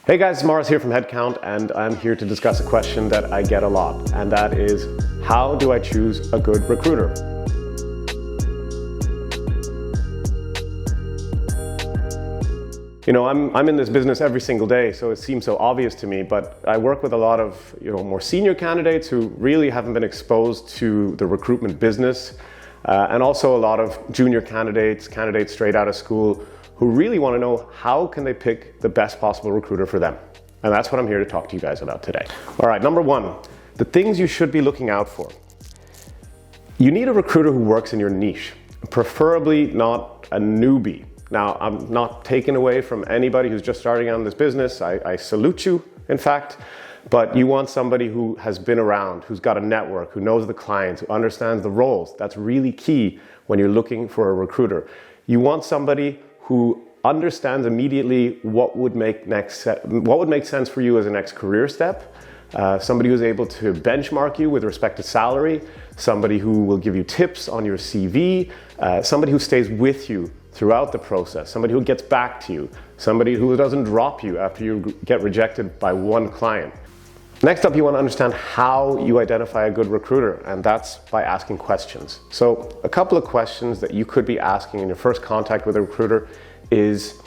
Hey guys, it's Maurice here from Headcount, and I'm here to discuss a question that I get a lot, and that is, how do I choose a good recruiter? You know, I'm in this business every single day, so it seems so obvious to me, but I work with a lot of, more senior candidates who really haven't been exposed to the recruitment business, and also a lot of junior candidates straight out of school who really want to know how can they pick the best possible recruiter for them. And that's what I'm here to talk to you guys about today. All right, number one, the things you should be looking out for. You need a recruiter who works in your niche, preferably not a newbie. Now, I'm not taking away from anybody who's just starting out in this business. I salute you, in fact, but you want somebody who has been around, who's got a network, who knows the clients, who understands the roles. That's really key when you're looking for a recruiter. You want somebody who understands immediately what would make sense for you as a next career step, somebody who's able to benchmark you with respect to salary, somebody who will give you tips on your CV, somebody who stays with you throughout the process, somebody who gets back to you, somebody who doesn't drop you after you get rejected by one client. Next up, you want to understand how you identify a good recruiter, and that's by asking questions. So a couple of questions that you could be asking in your first contact with a recruiter is,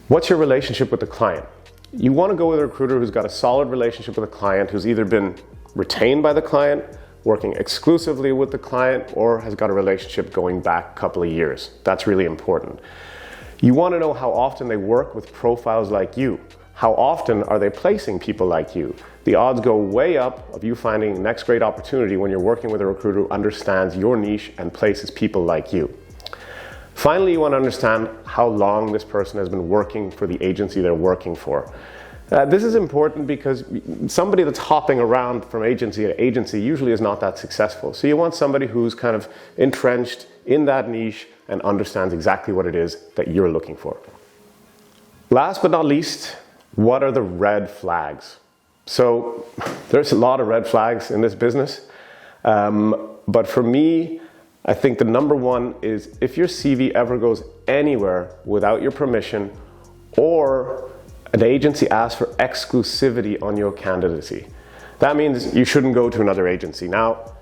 what's your relationship with the client? You want to go with a recruiter who's got a solid relationship with a client, who's either been retained by the client, working exclusively with the client, or has got a relationship going back a couple of years. That's really important. You want to know how often they work with profiles like you. How often are they placing people like you? The odds go way up of you finding the next great opportunity when you're working with a recruiter who understands your niche and places people like you. Finally, you want to understand how long this person has been working for the agency they're working for. This is important because somebody that's hopping around from agency to agency usually is not that successful. So you want somebody who's kind of entrenched in that niche and understands exactly what it is that you're looking for. Last but not least, what are the red flags? So there's a lot of red flags in this business, but for me, I think the number one is if your CV ever goes anywhere without your permission, or an agency asks for exclusivity on your candidacy. That means you shouldn't go to another agency. Now,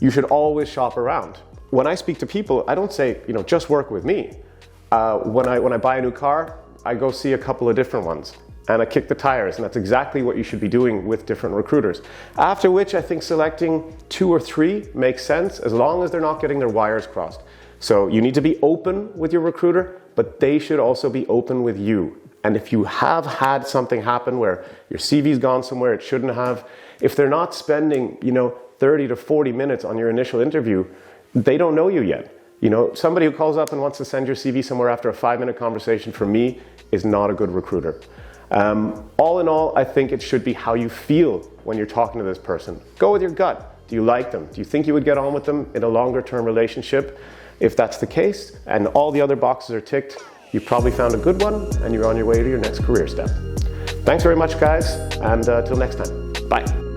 you should always shop around. When I speak to people, I don't say, just work with me. When I buy a new car, I go see a couple of different ones and I kick the tires, and that's exactly what you should be doing with different recruiters. After which, I think selecting 2 or 3 makes sense as long as they're not getting their wires crossed. So you need to be open with your recruiter, but they should also be open with you. And if you have had something happen where your CV's gone somewhere it shouldn't have, if they're not spending, 30 to 40 minutes on your initial interview, they don't know you yet. Somebody who calls up and wants to send your CV somewhere after a 5-minute conversation, for me, is not a good recruiter. All in all, I think it should be how you feel when you're talking to this person. Go with your gut. Do you like them? Do you think you would get on with them in a longer term relationship? If that's the case, and all the other boxes are ticked, you've probably found a good one, and you're on your way to your next career step. Thanks very much, guys, and till next time. Bye.